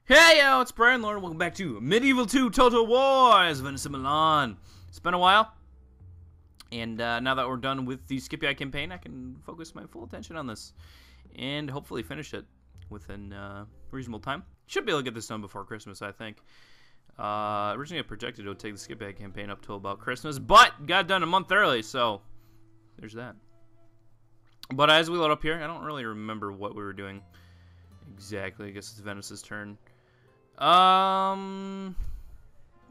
Hey yo, it's Brian Lord. Welcome back to Medieval 2 Total Wars, Venice and Milan. It's been a while, and now that we're done with the Scipii campaign, I can focus my full attention on this, and hopefully finish it within reasonable time. Should be able to get this done before Christmas, I think. Originally I projected it would take the Scipii campaign up till about Christmas, but got it done a month early, so there's that. But as we load up here, I don't really remember what we were doing exactly. I guess it's Venice's turn.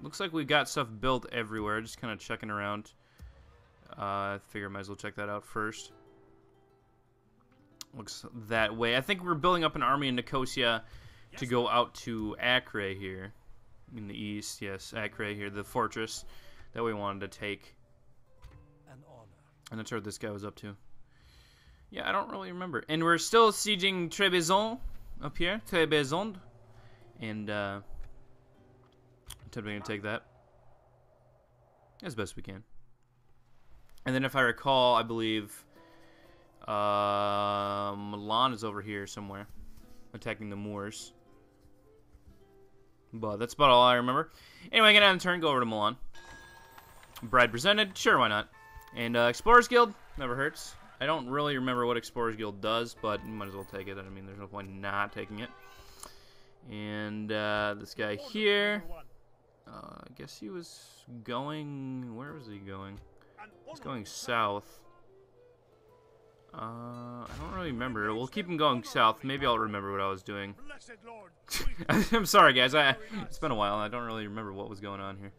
Looks like we got stuff built everywhere. Just kind of checking around. I figure I might as well check that out first. Looks that way. I think we're building up an army in Nicosia to go out to Acre here in the east. Yes, Acre here, the fortress that we wanted to take. An honor. And that's what this guy was up to. Yeah, I don't really remember. And we're still sieging Trebizond up here. Trebizond. And attempting to take that as best we can. And then if I recall, I believe Milan is over here somewhere attacking the Moors. But that's about all I remember. Anyway, get out of turn, go over to Milan. Bride presented, sure, why not? And Explorers Guild, never hurts. I don't really remember what Explorers Guild does, but you might as well take it. I mean, there's no point in not taking it. And this guy here, I guess he was going, where was he going? He's going south. I don't really remember. We'll keep him going south. Maybe I'll remember what I was doing. I'm sorry, guys. It's been a while. I don't really remember what was going on here.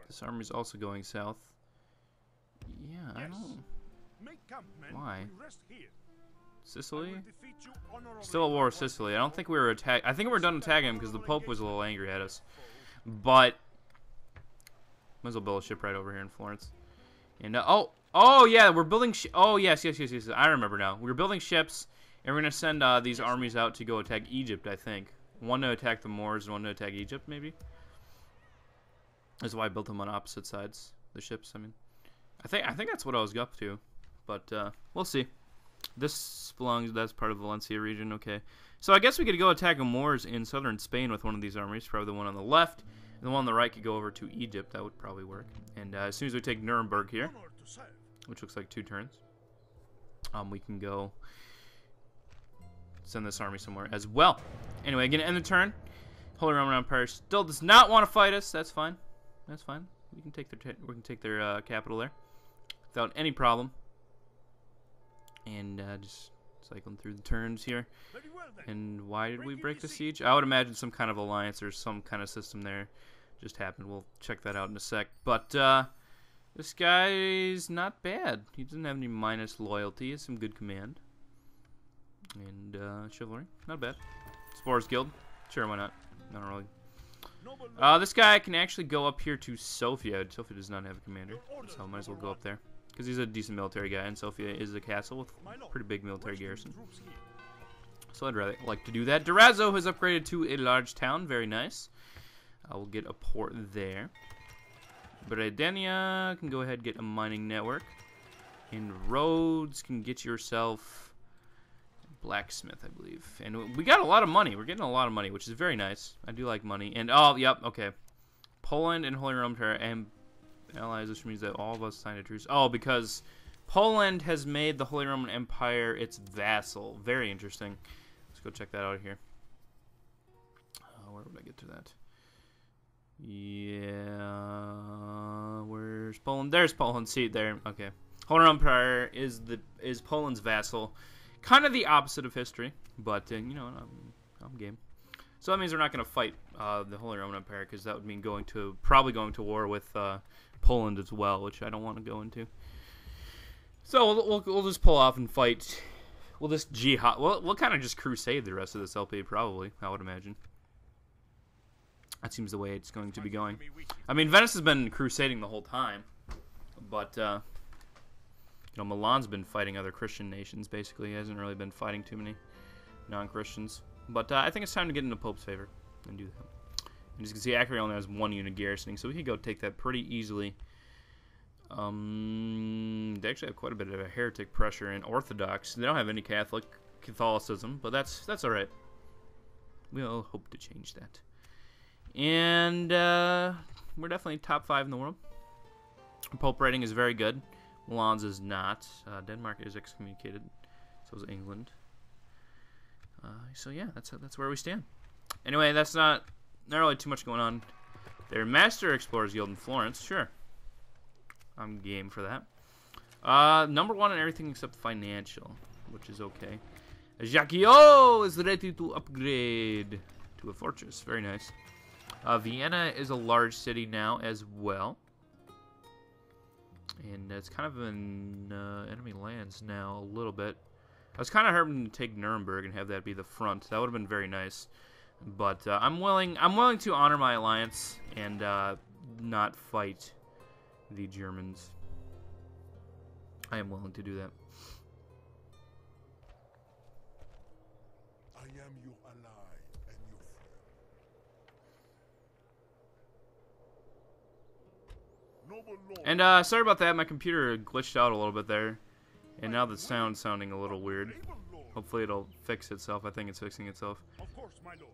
This army's also going south. Yeah, I don't. Why? Sicily? Still at war with Sicily. I don't think we were attack. I think we were done attacking him because the Pope was a little angry at us. But might as well build a ship right over here in Florence. And oh yeah, we're building. Oh yes. I remember now. We're building ships, and we're gonna send these armies out to go attack Egypt. I think one to attack the Moors and one to attack Egypt. Maybe. That's why I built them on opposite sides. The ships. I mean, I think that's what I was up to, but we'll see. This belongs, that's part of the Valencia region, okay. So I guess we could go attack the Moors in southern Spain with one of these armies, probably the one on the left. And the one on the right could go over to Egypt, that would probably work. And as soon as we take Nuremberg here, which looks like 2 turns, we can go send this army somewhere as well. Anyway, gonna end the turn. Holy Roman Empire still does not want to fight us, that's fine. That's fine. We can take their capital there without any problem. And just cycling through the turns here. And why did we break the siege? I would imagine some kind of alliance or some kind of system there just happened. We'll check that out in a sec. But this guy's not bad. He doesn't have any minus loyalty. He has some good command. And chivalry, not bad. Explorers Guild, sure, why not? Not really. This guy can actually go up here to Sofia. Sofia does not have a commander, so I might as well go up there. Because he's a decent military guy, and Sofia is a castle with a pretty big military garrison. So I'd rather like to do that. Durazzo has upgraded to a large town. Very nice. I will get a port there. Bredenia can go ahead and get a mining network. And Rhodes can get yourself a blacksmith, I believe. And we got a lot of money. We're getting a lot of money, which is very nice. I do like money. And, oh, yep, okay. Poland and Holy Roman Empire and allies, which means that all of us signed a truce. Oh, because Poland has made the Holy Roman Empire its vassal. Very interesting. Let's go check that out here. Where would I get to that? Yeah, where's Poland? There's Poland. See there. Okay. Holy Roman Empire is Poland's vassal. Kind of the opposite of history, but you know, I'm game. So that means we're not going to fight the Holy Roman Empire, because that would mean probably going to war with Poland as well, which I don't want to go into. So we'll just pull off and fight. We'll just jihad. We'll kind of just crusade the rest of this LP, probably, I would imagine. That seems the way it's going to be going. I mean, Venice has been crusading the whole time, but you know, Milan's been fighting other Christian nations. Basically, he hasn't really been fighting too many non-Christians. But I think it's time to get into Pope's favor and do that. And as you can see, Acre only has 1 unit garrisoning, so we could go take that pretty easily. They actually have quite a bit of a heretic pressure in Orthodox. They don't have any Catholic Catholicism, but that's all right. We'll hope to change that. And we're definitely top 5 in the world. Pope rating is very good. Milan's is not. Denmark is excommunicated. So is England. So yeah, that's where we stand. Anyway, that's not really too much going on. Their Master Explorers Guild in Florence, sure. I'm game for that. Number 1 in everything except financial, which is okay. Jacquio is ready to upgrade to a fortress. Very nice. Vienna is a large city now as well. And it's kind of in enemy lands now a little bit. I was kind of hoping to take Nuremberg and have that be the front. That would have been very nice. But I'm willing to honor my alliance and not fight the Germans. I am willing to do that. I am your ally and your friend. Noble Lord. And sorry about that, my computer glitched out a little bit there. And now the sound's sounding a little weird. Hopefully it'll fix itself. I think it's fixing itself.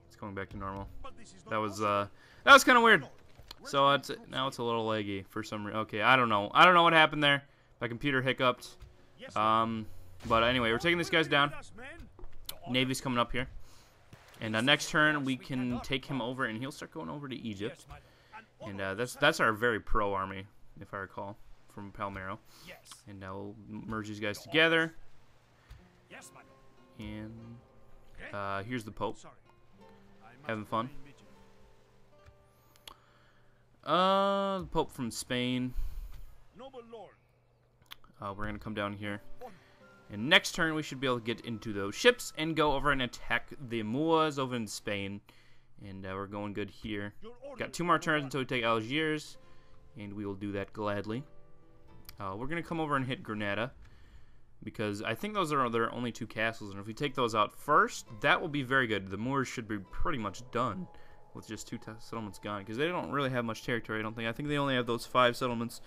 It's going back to normal. That was kind of weird. So now it's a little laggy for some reason. Okay, I don't know what happened there. My computer hiccuped. But anyway, we're taking these guys down. Navy's coming up here. And next turn we can take him over, and he'll start going over to Egypt. And that's our very pro army, if I recall, from Palmero. And now we'll merge these guys together. And here's the Pope. Having fun. The Pope from Spain. We're gonna come down here. And next turn we should be able to get into those ships and go over and attack the Moors over in Spain. And we're going good here. Got 2 more turns until we take Algiers. And we will do that gladly. We're going to come over and hit Granada, because I think those are their only 2 castles, and if we take those out first, that will be very good. The Moors should be pretty much done with just 2 settlements gone, because they don't really have much territory, I don't think. I think they only have those 5 settlements.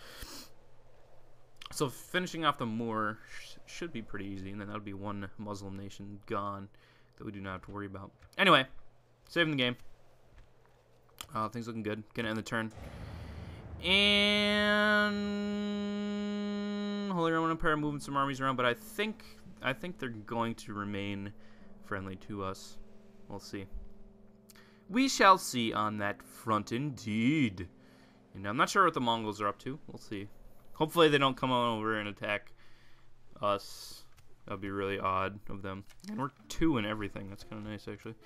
So finishing off the Moor should be pretty easy, and then that'll be 1 Muslim nation gone that we do not have to worry about. Anyway, saving the game. Things looking good. Gonna end the turn. And Holy Roman Empire moving some armies around, but I think they're going to remain friendly to us. We'll see. We shall see on that front, indeed. And I'm not sure what the Mongols are up to. We'll see. Hopefully they don't come on over and attack us. That would be really odd of them. And we're 2 in everything. That's kind of nice, actually.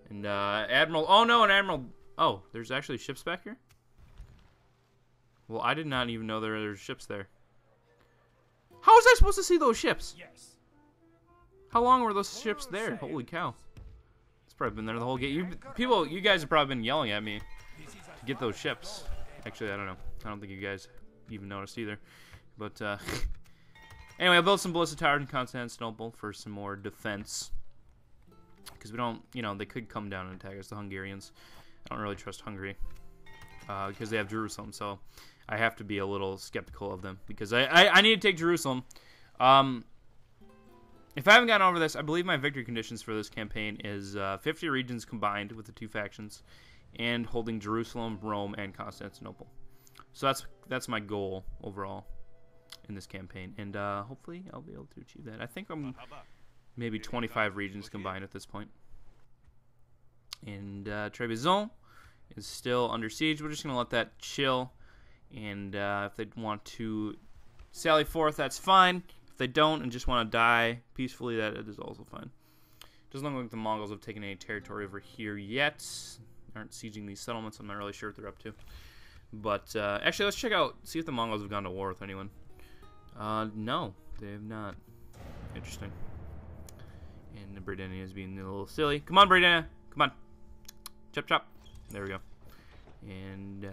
And Admiral. Oh no, an Admiral. Oh, there's actually ships back here. Well, I did not even know there were ships there. How was I supposed to see those ships? Yes. How long were those ships there? Holy cow. It's probably been there the whole game. You guys have probably been yelling at me to get those ships. Actually, I don't know. I don't think you guys even noticed either. But, anyway, I built some ballista towers in Constantinople for some more defense. Because we don't, they could come down and attack us, the Hungarians. I don't really trust Hungary. Because they have Jerusalem, so I have to be a little skeptical of them, because I need to take Jerusalem. If I haven't gotten over this, I believe my victory conditions for this campaign is 50 regions combined with the 2 factions, and holding Jerusalem, Rome, and Constantinople. So that's my goal overall in this campaign, and hopefully I'll be able to achieve that. I think I'm maybe 25 regions combined at this point. And Trebizond is still under siege. We're just going to let that chill. And if they want to sally forth, that's fine. If they don't and just want to die peacefully, that is also fine. Doesn't look like the Mongols have taken any territory over here yet. They aren't sieging these settlements. I'm not really sure what they're up to. But actually, let's check out, see if the Mongols have gone to war with anyone. No, they have not. Interesting. And Britannia is being a little silly. Come on, Britannia. Come on. Chop, chop. There we go. And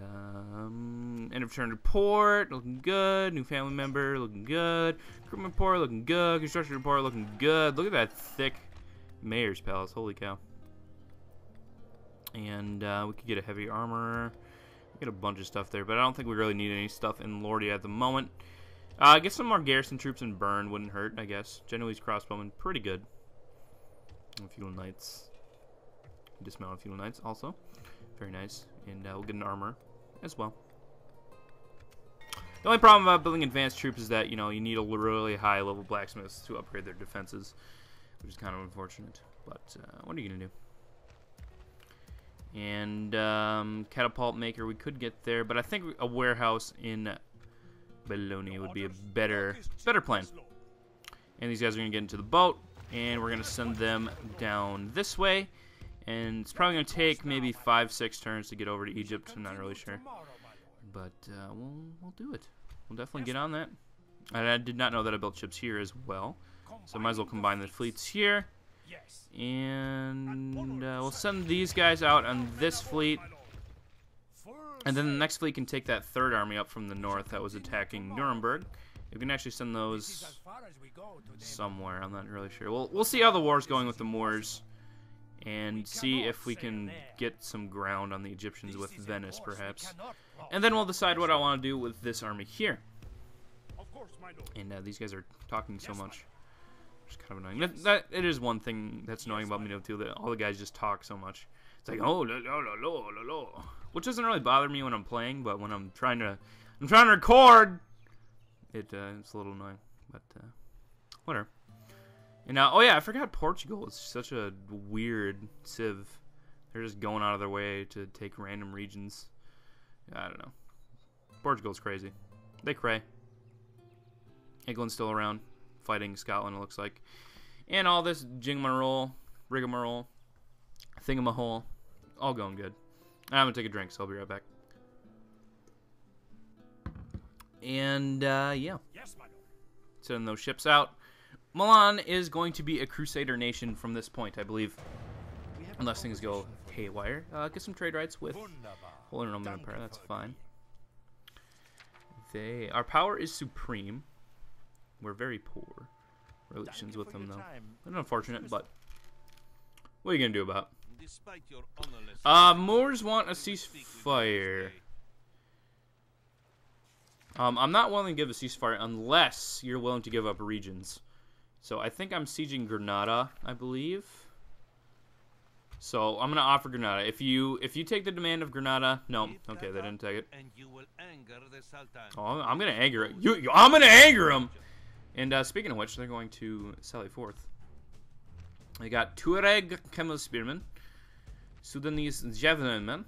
end of return report, looking good. New family member, looking good. Recruitment report, looking good. Construction report, looking good. Look at that thick mayor's palace. Holy cow. And we could get a heavy armor. We get a bunch of stuff there, but I don't think we really need any stuff in Lordia at the moment. Get some more garrison troops in Bern wouldn't hurt, I guess. Genoese crossbowmen, pretty good. And feudal knights. Dismounted feudal knights also. Very nice. And we'll get an armor as well. The only problem about building advanced troops is that, you know, you need a really high level blacksmiths to upgrade their defenses, which is kind of unfortunate. But what are you going to do? And catapult maker, we could get there, but I think a warehouse in Bologna would be a better plan. And these guys are going to get into the boat, and we're going to send them down this way. And it's probably going to take maybe 5-6 turns to get over to Egypt. I'm not really sure. But we'll do it. We'll definitely get on that. And I did not know that I built ships here as well. So I might as well combine the fleets here. And we'll send these guys out on this fleet. And then the next fleet can take that third army up from the north that was attacking Nuremberg. You can actually send those somewhere. I'm not really sure. We'll see how the war's going with the Moors. And see if we can get some ground on the Egyptians with Venice, perhaps. And then we'll decide what I want to do with this army here. And these guys are talking so much. Which is kind of annoying. It is one thing that's annoying about me too, that all the guys just talk so much. It's like, oh, la, la, la, la, la, la. Which doesn't really bother me when I'm playing, but when I'm trying to record, it's a little annoying. But, whatever. And oh yeah, I forgot Portugal is such a weird civ. They're just going out of their way to take random regions. I don't know. Portugal's crazy. They cray. England's still around, fighting Scotland, it looks like. And all this rigmarole, thingamahole, all going good. I'm gonna take a drink, so I'll be right back. And yeah, sending those ships out. Milan is going to be a Crusader nation from this point, I believe. Unless things go haywire. Get some trade rights with Holy Roman Empire, that's fine. Our power is supreme. We're very poor relations with them, though. It's unfortunate, but what are you going to do about it? Moors want a ceasefire. I'm not willing to give a ceasefire unless you're willing to give up regions. So I think I'm sieging Granada, I believe. So I'm gonna offer Granada. If you take the demand of Granada, no, okay, they didn't take it. Oh, I'm gonna anger it. I'm gonna anger them. And speaking of which, they're going to sally forth. They got Tuareg Camel Spearmen, Sudanese Javelin,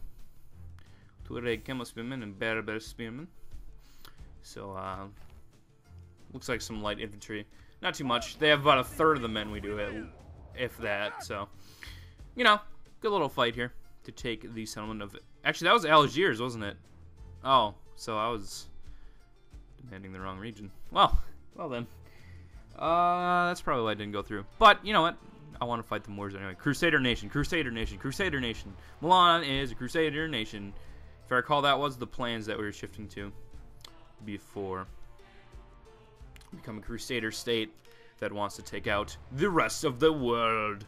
Tuareg Camel Spearmen, and Berber Spearmen. So looks like some light infantry. Not too much. They have about a third of the men we do, if that. So, you know, good little fight here to take the settlement of... Actually, that was Algiers, wasn't it? Oh, so I was demanding the wrong region. Well then. That's probably why I didn't go through. But, you know what? I want to fight the Moors anyway. Crusader nation, Crusader nation, Crusader nation. Milan is a Crusader nation. If I recall, that was the plans that we were shifting to before. Become a Crusader state that wants to take out the rest of the world.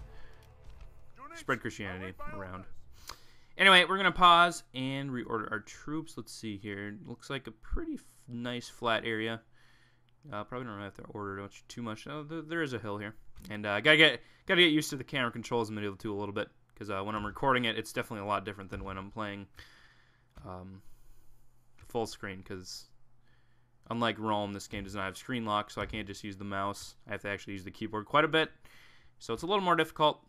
Spread Christianity around. Anyway, we're going to pause and reorder our troops. Let's see here. Looks like a pretty nice flat area. Probably don't have to order too much. Oh, there is a hill here. And gotta get used to the camera controls in the middle too a little bit. Because when I'm recording it, it's definitely a lot different than when I'm playing full screen. Because... unlike Rome, this game does not have screen lock, so I can't just use the mouse. I have to actually use the keyboard quite a bit. So it's a little more difficult.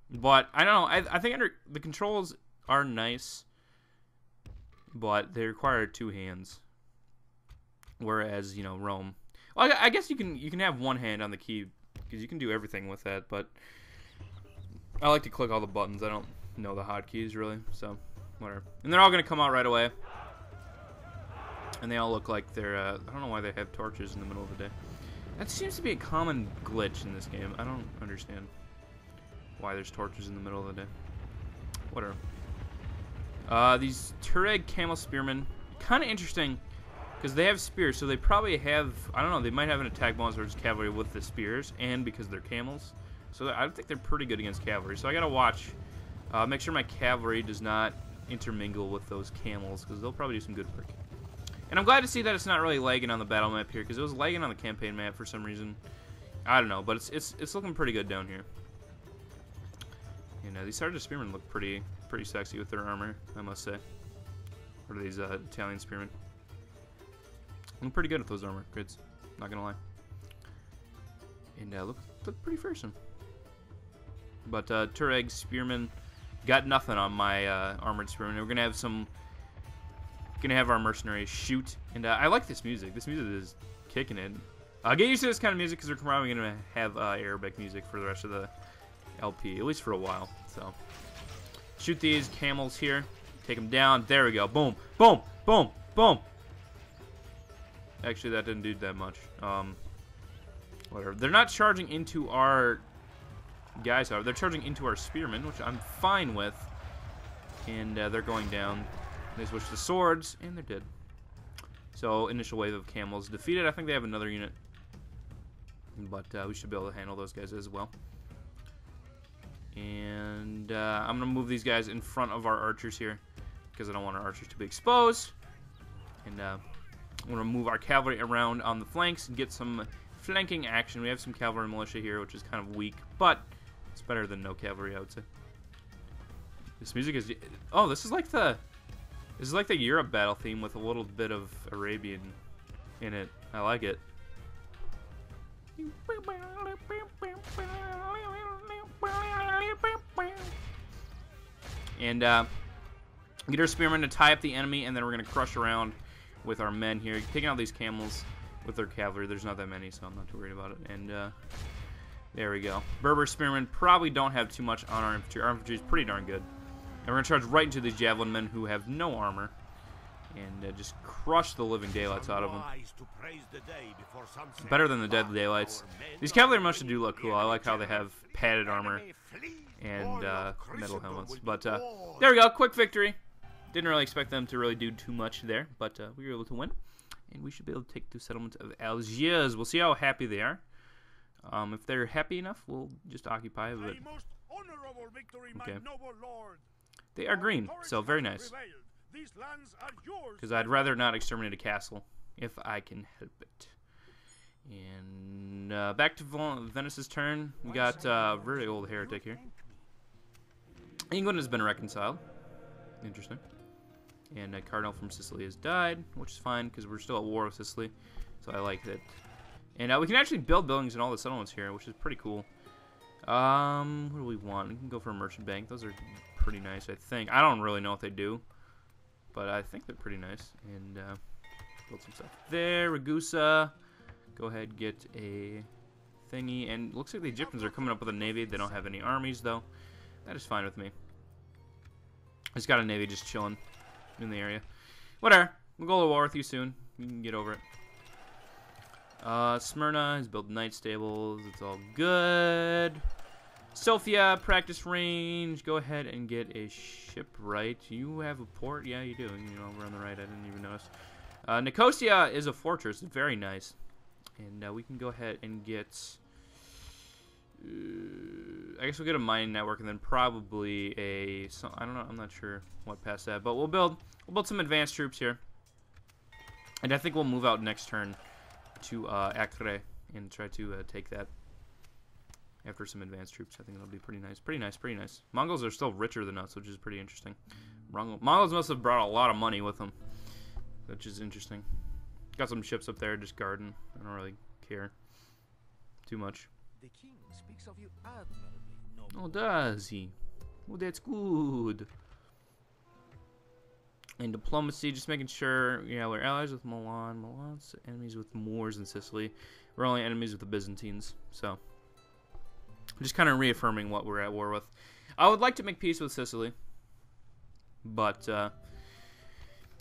But, I don't know, I think the controls are nice, but they require 2 hands. Whereas, you know, Rome... Well, I guess you can have one hand on the key, because you can do everything with that, but... I like to click all the buttons. I don't know the hotkeys, really, so whatever. And they're all going to come out right away. And they all look like they're, I don't know why they have torches in the middle of the day. That seems to be a common glitch in this game. I don't understand why there's torches in the middle of the day. Whatever. These Tuareg Camel Spearmen, kind of interesting, because they have spears, so they probably have, I don't know, they might have an attack bonus versus cavalry with the spears, and because they're camels. So I think they're pretty good against cavalry. So I gotta watch, make sure my cavalry does not intermingle with those camels, because they'll probably do some good work. And I'm glad to see that it's not really lagging on the battle map here, because it was lagging on the campaign map for some reason. I don't know, but it's looking pretty good down here. And these Sergeant Spearmen look pretty sexy with their armor, I must say. Or these Italian Spearmen. I'm pretty good at those armor grids, not gonna lie. And look pretty fearsome. But Tuareg Spearmen got nothing on my armored Spearmen. We're gonna have our mercenaries shoot. And I like this music. This music is kicking it. Get used to this kind of music because we're probably gonna have Arabic music for the rest of the LP, at least for a while. So shoot these camels here. Take them down. There we go. Boom, boom, boom, boom. Actually, that didn't do that much. Whatever. They're not charging into our guys, however. They're charging into our spearmen, which I'm fine with. And they're going down. They switch to swords, and they're dead. So, initial wave of camels defeated. I think they have another unit. But we should be able to handle those guys as well. And I'm going to move these guys in front of our archers here, because I don't want our archers to be exposed. And I'm going to move our cavalry around on the flanks and get some flanking action. We have some cavalry militia here, which is kind of weak, but it's better than no cavalry, I would say. This music is... Oh, this is like the Europe battle theme with a little bit of Arabian in it. I like it. And get our spearmen to tie up the enemy, and then we're going to crush around with our men here, taking out these camels with their cavalry. There's not that many, so I'm not too worried about it. And there we go. Berber spearmen probably don't have too much on our infantry. Our infantry is pretty darn good. And we're going to charge right into these javelin men who have no armor, and just crush the living daylights out of them. Better than the dead daylights. These cavalry militia do look cool. I like how they have padded armor and metal helmets. But there we go, quick victory. Didn't really expect them to really do too much there, but we were able to win. And we should be able to take the settlement of Algiers. We'll see how happy they are. If they're happy enough, we'll just occupy it. Okay. They are green, so very nice. Because I'd rather not exterminate a castle if I can help it. And back to Venice's turn. We got a very old heretic here. England has been reconciled. Interesting. And a cardinal from Sicily has died, which is fine because we're still at war with Sicily. So I like that. And we can actually build buildings in all the settlements here, which is pretty cool. What do we want? We can go for a merchant bank. Those are pretty nice, I think. I don't really know what they do, but I think they're pretty nice. And build some stuff there. Ragusa. Go ahead, get a thingy. And looks like the Egyptians are coming up with a navy. They don't have any armies, though. That is fine with me. I just got a navy just chilling in the area. Whatever. We'll go to war with you soon. You can get over it. Smyrna has built knight stables. It's all good. Sofia, practice range. Go ahead and get a shipwright. You have a port? Yeah, you do. You know, we're on the right. I didn't even notice. Nicosia is a fortress. Very nice. And we can go ahead and get... I guess we'll get a mining network and then probably a... I don't know. I'm not sure what past that. But we'll build some advanced troops here. And I think we'll move out next turn to Acre and try to take that after some advanced troops. I think that'll be pretty nice. Pretty nice, pretty nice. Mongols are still richer than us, which is pretty interesting. Mongols must have brought a lot of money with them, which is interesting. Got some ships up there just guarding. I don't really care too much. The king speaks of you admirably, Oh, does he? Oh, that's good. And diplomacy, just making sure, yeah, we're allies with Milan. Milan's enemies with Moors in Sicily. We're only enemies with the Byzantines. So, just kind of reaffirming what we're at war with. I would like to make peace with Sicily. But,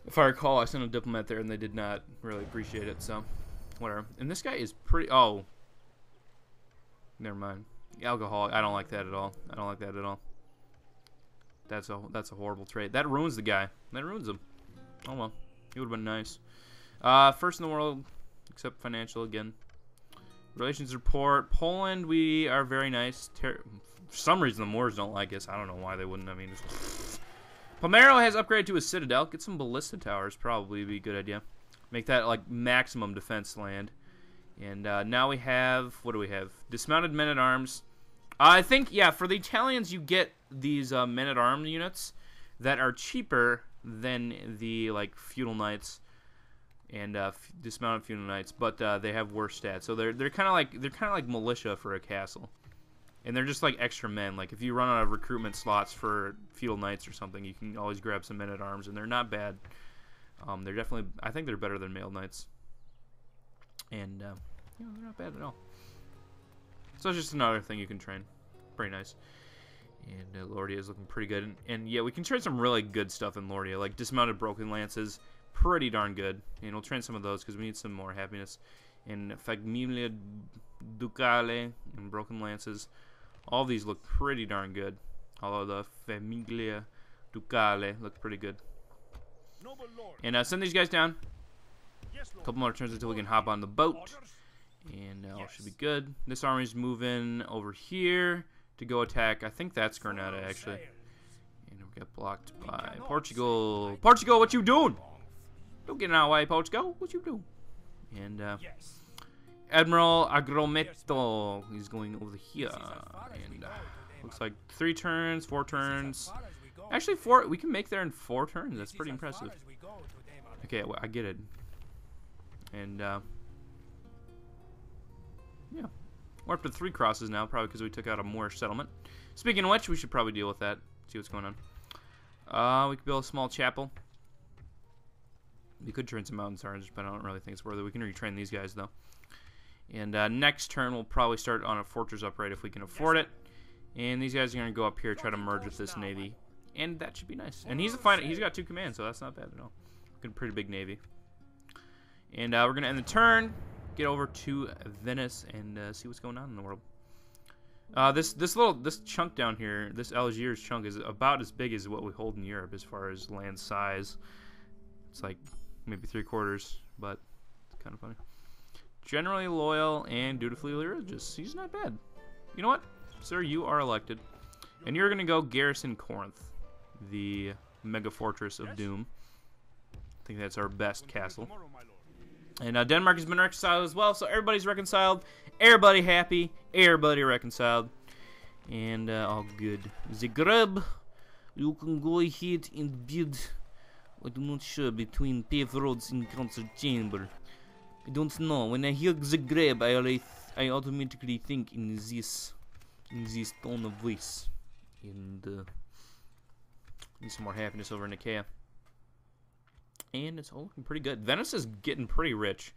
if I recall, I sent a diplomat there and they did not really appreciate it. So, whatever. And this guy is pretty... Oh. Never mind. Alcohol, I don't like that at all. I don't like that at all. That's a horrible trait. That ruins the guy. That ruins him. Oh well. He would have been nice. First in the world, except financial again. Relations report. Poland, we are very nice. For some reason, the Moors don't like us. I don't know why they wouldn't. I mean, Palmero has upgraded to a citadel. Get some ballista towers. Probably be a good idea. Make that like maximum defense land. And now we have, what do we have? Dismounted men-at-arms. I think, yeah, for the Italians, you get these men-at-arms units that are cheaper than the, like, feudal knights and dismounted feudal knights, but they have worse stats. So they're kind of like militia for a castle, and they're just like extra men. Like if you run out of recruitment slots for feudal knights or something, you can always grab some men-at-arms, and they're not bad. They're definitely, I think they're better than mailed knights, and you know, they're not bad at all. So it's just another thing you can train. Pretty nice. And Lordia is looking pretty good. And yeah, we can train some really good stuff in Lordia, like dismounted broken lances. Pretty darn good. And we'll train some of those because we need some more happiness. And Famiglia Ducale and broken lances. All these look pretty darn good. Although the Famiglia Ducale look pretty good. And send these guys down. A couple more turns until we can hop on the boat. And all should be good. This army's moving over here to go attack. I think that's Granada, actually. And we get blocked by Portugal. Portugal, what you doing? Don't get in our way, Portugal. What you doing? And Admiral Agrometto is going over here. And looks like 3 turns, 4 turns. Actually, 4. We can make there in 4 turns. That's pretty impressive. Okay, well, I get it. And yeah, we're up to 3 crosses now, probably because we took out a Moorish settlement. Speaking of which, we should probably deal with that. See what's going on. We could build a small chapel. We could train some mountain sergeants, but I don't really think it's worth it. We can retrain these guys though. And next turn, we'll probably start on a fortress upgrade if we can afford it. And these guys are going to go up here, try to merge with this navy, and that should be nice. And he's got 2 commands, so that's not bad at all. Got a pretty big navy. And we're going to end the turn. Get over to Venice and see what's going on in the world. This chunk down here, this Algiers chunk, is about as big as what we hold in Europe as far as land size. It's like maybe 3/4, but it's kind of funny. Generally loyal and dutifully religious. He's not bad. You know what, sir? You are elected, and you're gonna go garrison Corinth, the mega fortress of doom. I think that's our best castle. And Denmark has been reconciled as well, so everybody's reconciled. Everybody happy. Everybody reconciled. And all good. Zagreb, you can go ahead and build, I'm not sure, between paved roads in council chamber. I don't know. When I hear Zagreb, I automatically think in this tone of voice. And need some more happiness over in Nicaea. And it's all looking pretty good. Venice is getting pretty rich.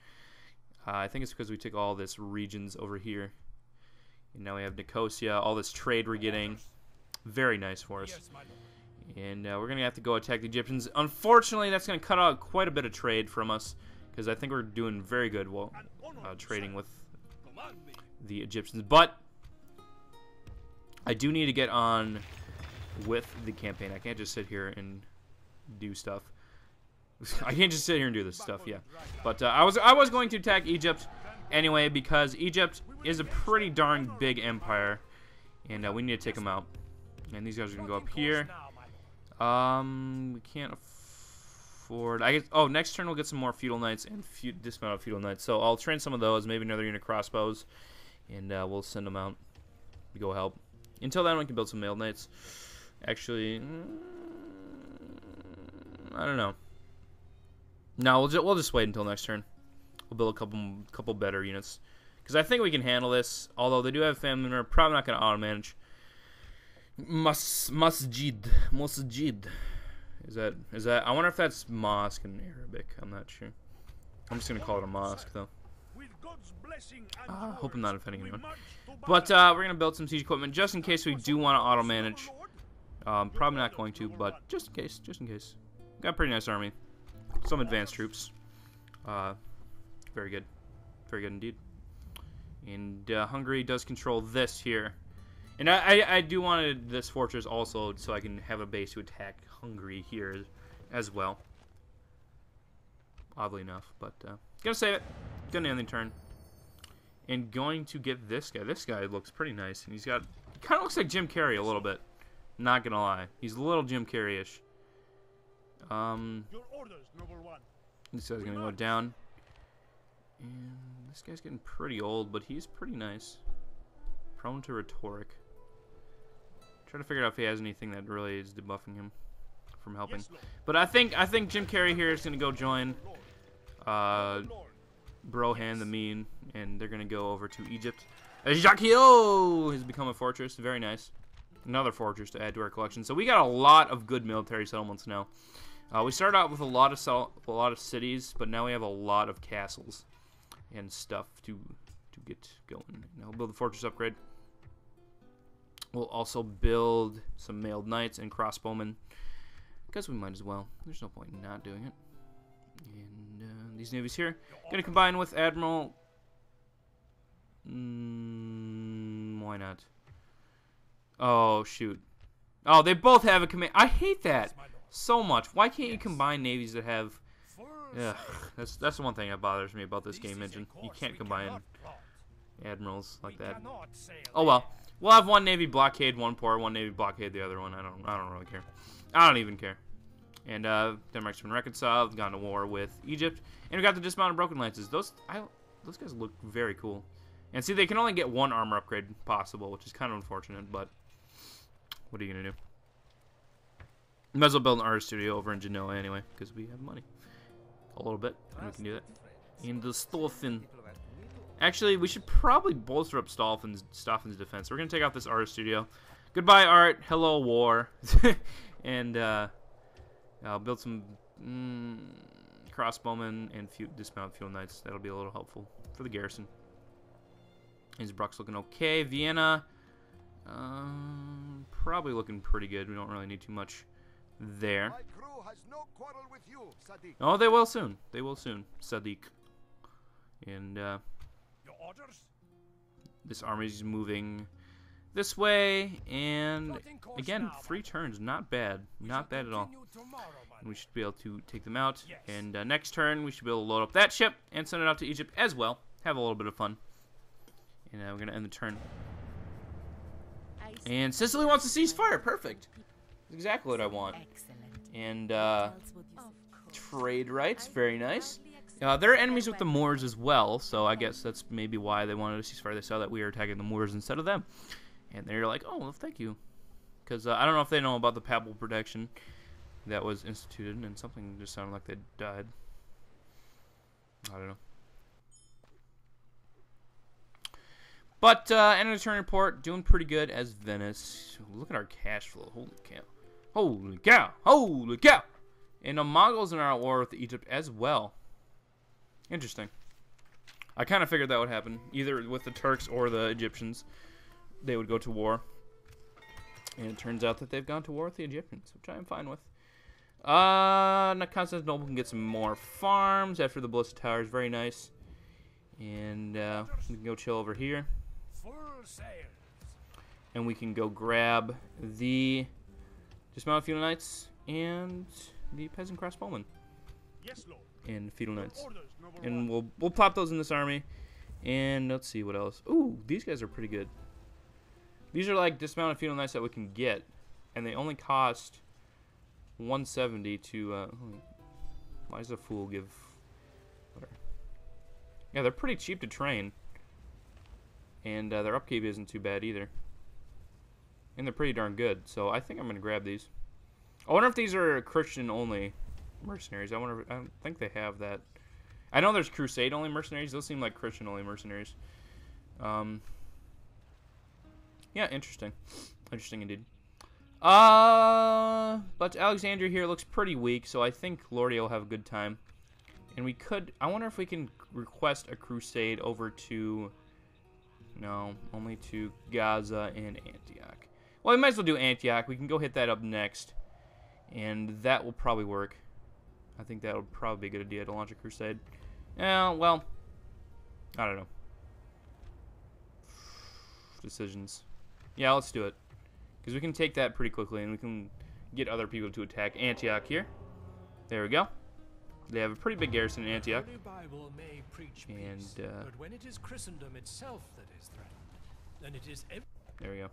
I think it's because we took all this regions over here. And now we have Nicosia, all this trade we're getting. Very nice for us. And we're going to have to go attack the Egyptians. Unfortunately, that's going to cut out quite a bit of trade from us, because I think we're doing very good while trading with the Egyptians. But I do need to get on with the campaign. I can't just sit here and do stuff. I can't just sit here and do this stuff, yeah. But I was going to attack Egypt anyway, because Egypt is a pretty darn big empire, and we need to take them out. And these guys are gonna go up here. We can't afford. I guess. Oh, next turn we'll get some more feudal knights and dismounted feudal knights. So I'll train some of those, maybe another unit of crossbows, and we'll send them out to go help. Until then, we can build some mailed knights. Actually, I don't know. No, we'll just wait until next turn. We'll build a couple better units, because I think we can handle this. Although they do have family, we're probably not going to auto manage. Masjid. Is that? I wonder if that's mosque in Arabic. I'm not sure. I'm just gonna call it a mosque though. Hope I'm not offending anyone. But we're gonna build some siege equipment just in case we do want to auto manage. Probably not going to, but just in case. Got a pretty nice army. Some advanced troops. Very good indeed. And Hungary does control this here, and I do want this fortress also so I can have a base to attack Hungary here as well. Oddly enough, but gonna save it. Gonna end the turn, and going to get this guy. This guy looks pretty nice, and he kind of looks like Jim Carrey a little bit. Not gonna lie, he's a little Jim Carrey-ish. Your orders, noble one. This guy's gonna go down. And this guy's getting pretty old, but he's pretty nice. Prone to rhetoric. Try to figure out if he has anything that really is debuffing him from helping. But I think Jim Carrey here is gonna go join Brohan the Mean, and they're gonna go over to Egypt. Ajaccio has become a fortress. Very nice. Another fortress to add to our collection. So we got a lot of good military settlements now. We started out with a lot of cities, but now we have a lot of castles and stuff to get going. Now we'll build a fortress upgrade. We'll also build some mailed knights and crossbowmen, because we might as well. There's no point in not doing it. And these navies here, gonna combine with Admiral. Why not? Oh shoot! Oh, they both have a command. I hate that so much. Why can't you combine navies that have? Ugh, that's the one thing that bothers me about this game engine. You can't combine admirals like that. Oh well. We'll have one navy blockade one port, one navy blockade the other one. I don't really care. I don't even care. And Denmark's been reconciled, gone to war with Egypt, and we got the dismounted broken lances. Those guys look very cool. And see, they can only get one armor upgrade possible, which is kind of unfortunate. But what are you gonna do? Might as well build an art studio over in Genoa anyway, because we have money. A little bit, and we can do that. In the Stolfen. Actually, we should probably bolster up Stolfen's defense. We're going to take out this art studio. Goodbye, art. Hello, war. And I'll build some crossbowmen and dismount field knights. That'll be a little helpful for the garrison. Innsbruck's looking okay. Vienna, probably looking pretty good. We don't really need too much there. My crew has no quarrel with you, Sadiq. Oh, they will soon. They will soon, Sadiq. And this army's moving this way, and again, 3 turns, not bad, not bad at all. And we should be able to take them out. And next turn, we should be able to load up that ship and send it out to Egypt as well. Have a little bit of fun. And we're gonna end the turn. And Sicily wants to cease fire. Perfect. That's exactly what I want. And trade rights, very nice. They're enemies with the Moors as well, so I guess that's maybe why they wanted to cease fire. They saw that we were attacking the Moors instead of them. And they're like, oh, well, thank you. Because I don't know if they know about the papal protection that was instituted, and something just sounded like they died. I don't know. But, end of the turn report, doing pretty good as Venice. Look at our cash flow. Holy cow. Holy cow. Holy cow. And the Mongols are at war with Egypt as well. Interesting. I kind of figured that would happen. Either with the Turks or the Egyptians. They would go to war. And it turns out that they've gone to war with the Egyptians, which I am fine with. Constantinople can get some more farms after the Ballistic Towers. Very nice. And we can go chill over here. And we can go grab the dismounted feudal knights and the peasant crossbowmen. And feudal knights. And we'll pop those in this army. And let's see what else. Ooh, these guys are pretty good. These are like dismounted feudal knights that we can get. And they only cost 170 to why does a fool give whatever? Yeah, they're pretty cheap to train. And their upkeep isn't too bad either. And they're pretty darn good. So I think I'm gonna grab these. I wonder if these are Christian only mercenaries. I don't think they have that. I know there's Crusade only mercenaries. Those seem like Christian only mercenaries. Yeah, interesting. Interesting indeed. But Alexandria here looks pretty weak, so I think Lordia will have a good time. And we could, I wonder if we can request a crusade over to, no, only to Gaza and Antioch. Well, we might as well do Antioch. We can go hit that up next. And that will probably work. I think that would probably be a good idea to launch a crusade. Yeah, well, I don't know. Decisions. Yeah, let's do it. Because we can take that pretty quickly, and we can get other people to attack Antioch here. There we go. They have a pretty big garrison in Antioch. And, but when it is Christendom itself that is threatened, then it is there we go.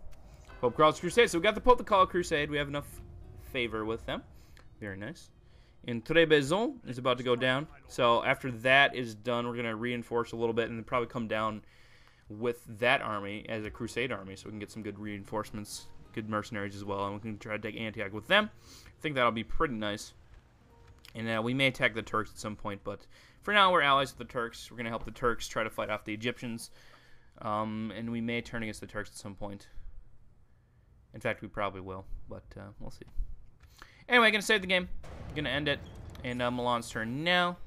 Pope calls crusade. So we got the Pope to call a crusade. We have enough favor with them. Very nice. And Trebizond is about to go down. So after that is done, we're going to reinforce a little bit and then probably come down with that army as a crusade army so we can get some good reinforcements good mercenaries as well, and we can try to take Antioch with them. I think that'll be pretty nice. And we may attack the Turks at some point, but for now we're allies with the Turks. We're going to help the Turks try to fight off the Egyptians, and we may turn against the Turks at some point. In fact, we probably will, but we'll see. Anyway, going to save the game. Going to end it, and Milan's turn now,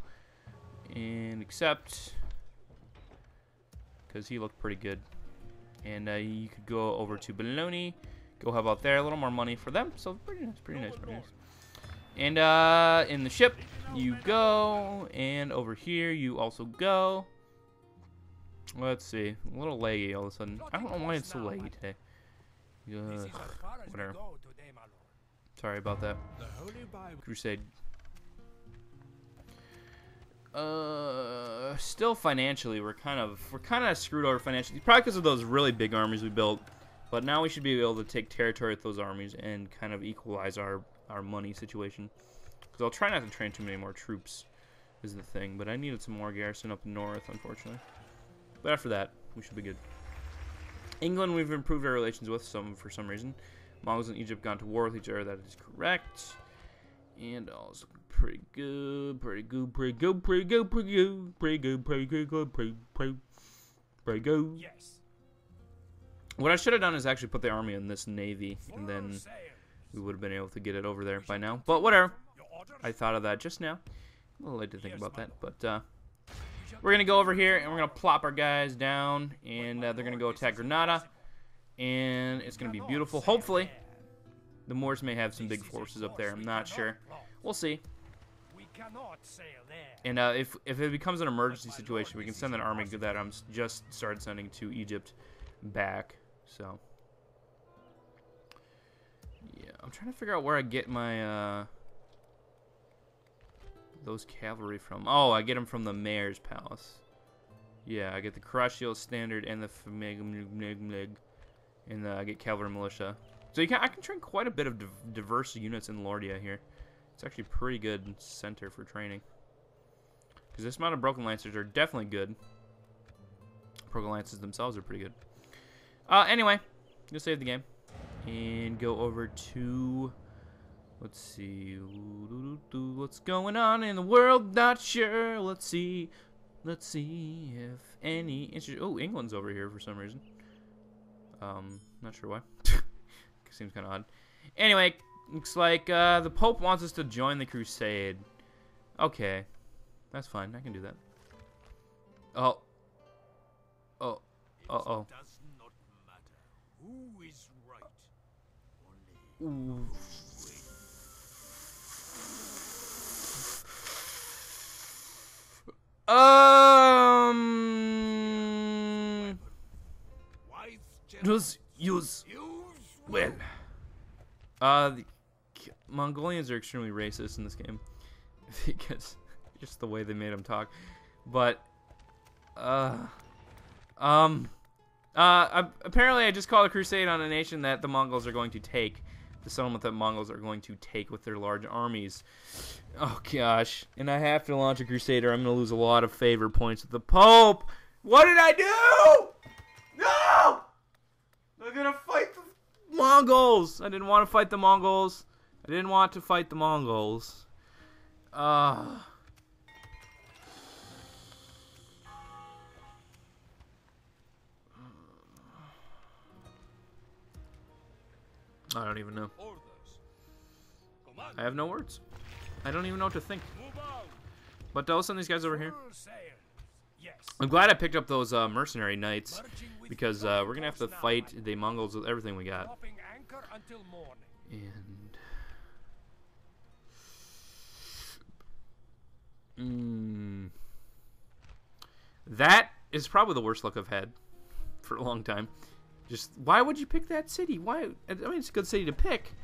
and accept, because he looked pretty good. And you could go over to Bologna, go help out there, a little more money for them, so pretty nice, pretty nice, pretty nice. And in the ship, you go, and over here, you also go. Let's see, a little laggy all of a sudden. I don't know why it's so laggy today. Whatever. Sorry about that. Crusade. Still financially, we're kind of screwed over financially, probably because of those really big armies we built. But now we should be able to take territory with those armies and kind of equalize our money situation. Because I'll try not to train too many more troops, is the thing. But I needed some more garrison up north, unfortunately. But after that, we should be good. England, we've improved our relations with for some reason. Mongols and Egypt gone to war with each other. That is correct. And also pretty good, pretty good, pretty good, pretty good, pretty good, pretty good, pretty good, pretty good. Yes. What I should have done is actually put the army in this navy, and then we would have been able to get it over there by now. But whatever. I thought of that just now. A little late to think about that, but we're gonna go over here and we're gonna plop our guys down, and they're gonna go attack Granada, and it's gonna be beautiful. Hopefully, the Moors may have some big forces up there. I'm not sure. We'll see. And if it becomes an emergency situation, we can send an army that I'm just started sending to Egypt back. So yeah, I'm trying to figure out where I get my those cavalry from. Oh, I get them from the mayor's palace. Yeah, I get the Karashiel standard and the and I get cavalry militia. So I can train quite a bit of diverse units in Lordia here. It's actually a pretty good center for training. Because this amount of broken lancers are definitely good. Broken lancers themselves are pretty good. Anyway, let's save the game and go over to. Let's see. What's going on in the world? Not sure. Let's see. Let's see if any. Oh, England's over here for some reason. Not sure why. Seems kind of odd. Anyway, looks like the Pope wants us to join the Crusade. Okay, that's fine. I can do that. Oh. Oh. Uh-oh. Ooh. Just use well. The Mongolians are extremely racist in this game because just the way they made them talk. But apparently I just called a crusade on a nation that the Mongols are going to take. The settlement that Mongols are going to take with their large armies. Oh gosh. And I have to launch a crusade or I'm going to lose a lot of favor points with the Pope. What did I do? No! I'm going to fight the Mongols. I didn't want to fight the Mongols. I didn't want to fight the Mongols. I don't even know. I have no words. I don't even know what to think. But I'll send these guys over here. I'm glad I picked up those mercenary knights because we're going to have to fight the Mongols with everything we got. And that is probably the worst luck I've had for a long time. Just, why would you pick that city? Why? I mean, it's a good city to pick,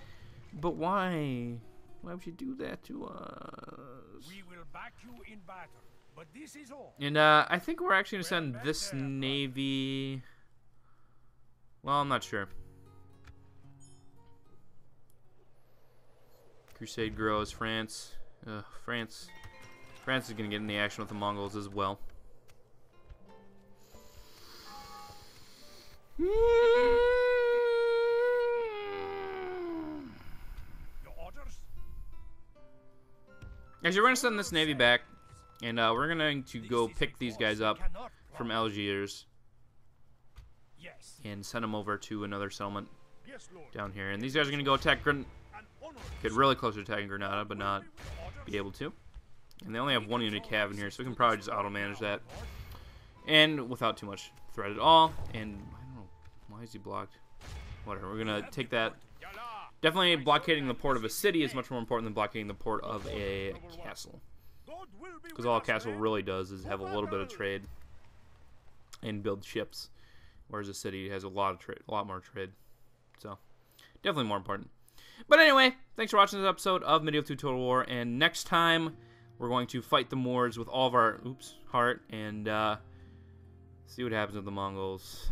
but why? Why would you do that to us? We will back you in battle, but this is all. And I think we're actually gonna send this navy. Well, I'm not sure. Crusade grows. France. France. France is gonna get in the action with the Mongols as well. Actually, we're gonna send this navy back, and we're going to go pick these guys up from Algiers Yes. and send them over to another settlement Yes, Lord. down here. And these guys are gonna go attack get really close to attacking Granada, but not be able to. And they only have 1 unit cav in here, so we can probably just auto-manage that. And without too much threat at all. And I don't know, why is he blocked? Whatever, we're gonna take that. Definitely blockading the port of a city is much more important than blockading the port of a castle. Because all a castle really does is have a little bit of trade and build ships. Whereas a city has a lot of trade, a lot more trade. So, definitely more important. But anyway, thanks for watching this episode of Medieval 2 Total War. And next time, we're going to fight the Moors with all of our heart and see what happens with the Mongols.